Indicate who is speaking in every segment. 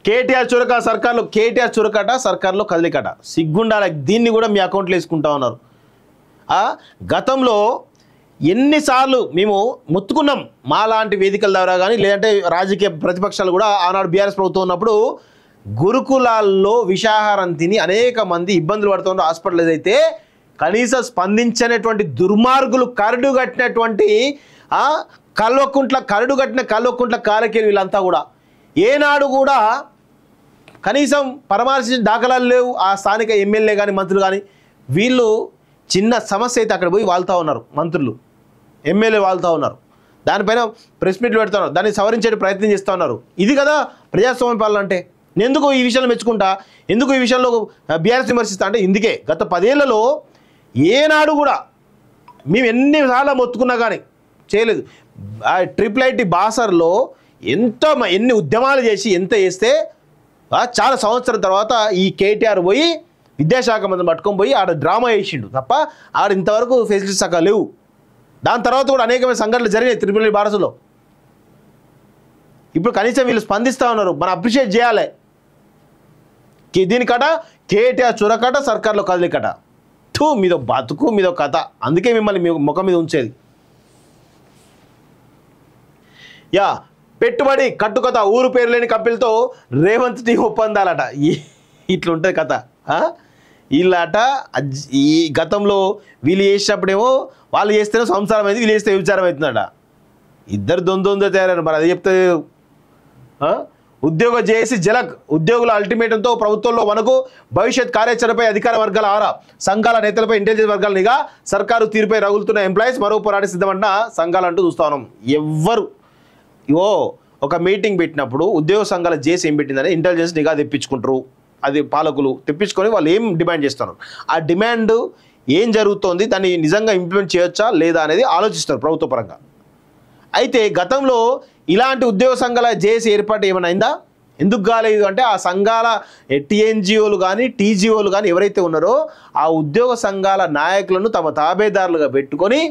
Speaker 1: కేటీఆర్ చురక సర్కార్లో కేటీఆర్ చురకట సర్కార్లో కదలికట సిగ్గుండాల దీన్ని కూడా మీ అకౌంట్లో వేసుకుంటా ఉన్నారు. గతంలో ఎన్నిసార్లు మేము మొత్తుకున్నాం మా లాంటి వేదికల ద్వారా కానీ లేదంటే రాజకీయ ప్రతిపక్షాలు కూడా ఆనాడు బీఆర్ఎస్ ప్రభుత్వం ఉన్నప్పుడు గురుకులాల్లో విషాహారం తిని అనేక మంది ఇబ్బందులు పడుతున్నారు. హాస్పిటల్ అయితే కనీసం స్పందించనటువంటి దుర్మార్గులు కరడు కట్టినటువంటి కల్వకుంట్ల కాలకేలు వీళ్ళంతా కూడా ఏనాడు కూడా కనీసం పరామర్శించిన దాఖలాలు లేవు. ఆ స్థానిక ఎమ్మెల్యే కానీ మంత్రులు కానీ వీళ్ళు చిన్న సమస్య అయితే అక్కడ పోయి వాళ్తూ ఉన్నారు, మంత్రులు ఎమ్మెల్యే వాళ్తూ ఉన్నారు, దానిపైన ప్రెస్ మీట్లు పెడుతున్నారు, దాన్ని సవరించే ప్రయత్నం చేస్తూ ఉన్నారు. ఇది కదా ప్రజాస్వామ్య పాలన అంటే. నేను ఎందుకు ఈ విషయంలో మెచ్చుకుంటా, ఎందుకు ఈ విషయంలో బీఆర్ఎస్ విమర్శిస్తా అంటే ఇందుకే గత 10 ఏళ్లలో ఏనాడు కూడా మేము ఎన్నిసార్లు మొత్తుకున్నా కానీ చేయలేదు. IIIT బాసర్లో ఎన్ని ఉద్యమాలు చేసి ఎంత చేస్తే చాలా సంవత్సరం తర్వాత ఈ కేటీఆర్ పోయి విద్యాశాఖ మంత్రిని పట్టుకొని పోయి ఆడ డ్రామా వేసిండు తప్ప ఆడ ఇంతవరకు ఫెసిలిటీస్ సగం లేవు. దాని తర్వాత కూడా అనేకమైన సంఘటనలు జరిగాయి IIIT బాసర్లో. ఇప్పుడు కనీసం వీళ్ళు స్పందిస్తూ ఉన్నారు, మనం అప్రిషియేట్ చేయాలి. దీనికట కేటీఆర్ చురకట సర్కార్లో కదలికట మీదో బతుకు మీదో కథ. అందుకే మిమ్మల్ని మీ ముఖం మీద ఉంచేది. పెట్టుబడి కట్టుకథ ఊరు పేరు లేని కంపెనీలతో రేవంత్ టీ ఒప్పందాలట. ఇట్లుంటుంది కథ. వీళ్ళట ఈ గతంలో వీళ్ళు చేసినప్పుడేమో వాళ్ళు చేస్తేనే సంసారం అయింది, వీళ్ళు చేస్తే విచారం అవుతుందట. ఇద్దరు దొందో తయారయ్యారు. మరి అది చెప్తే ఉద్యోగ జేఏసీ జలక్ ఉద్యోగుల అల్టిమేటంతో ప్రభుత్వంలో మనకు భవిష్యత్ కార్యాచరణపై అధికార వర్గాల ఆరా, సంఘాల నేతలపై ఇంటెలిజెన్స్ వర్గాల నిఘా, సర్కారు తీరుపై రగులుతున్న ఎంప్లాయీస్ మరో పోరాట సిద్ధమన్న సంఘాలంటూ చూస్తా ఉన్నాం. ఎవ్వరు ఒక మీటింగ్ పెట్టినప్పుడు ఉద్యోగ సంఘాల జేఏసీ ఏం పెట్టిందని ఇంటెలిజెన్స్ నిఘా తెప్పించుకుంటారు. అది పాలకులు తెప్పించుకొని వాళ్ళు ఏం డిమాండ్ చేస్తున్నారు, ఆ డిమాండ్ ఏం జరుగుతోంది, దాన్ని నిజంగా ఇంప్లిమెంట్ చేయొచ్చా లేదా అనేది ఆలోచిస్తారు ప్రభుత్వ పరంగా. అయితే గతంలో ఇలాంటి ఉద్యోగ సంఘాల జేఏసీ ఏర్పాటు ఏమైనా అయిందా? ఎందుకు కాలేదు అంటే ఆ సంఘాల టీఎన్జిఓలు కానీ టీజీఓలు కానీ ఎవరైతే ఉన్నారో ఆ ఉద్యోగ సంఘాల నాయకులను తమ తాబేదారులుగా పెట్టుకొని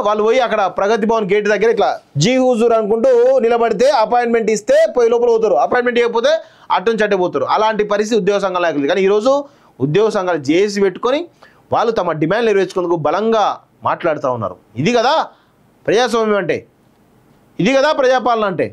Speaker 1: వాళ్ళు పోయి అక్కడ ప్రగతి భవన్ గేట్ దగ్గర ఇట్లా జీ హుజూర్ అనుకుంటూ నిలబడితే అపాయింట్మెంట్ ఇస్తే పోయి లోపల పోతారు, అపాయింట్మెంట్ ఇవ్వకపోతే అటు నుంచి అట్టే పోతారు. అలాంటి పరిస్థితి ఉద్యోగ సంఘాల నాయకులు. కానీ ఈరోజు ఉద్యోగ సంఘాలు జేఏసీ పెట్టుకొని వాళ్ళు తమ డిమాండ్లు నెరవేర్చుకునేందుకు బలంగా మాట్లాడుతూ ఉన్నారు. ఇది కదా ప్రజాస్వామ్యం అంటే, ఇది కదా ప్రజాపాలన అంటే.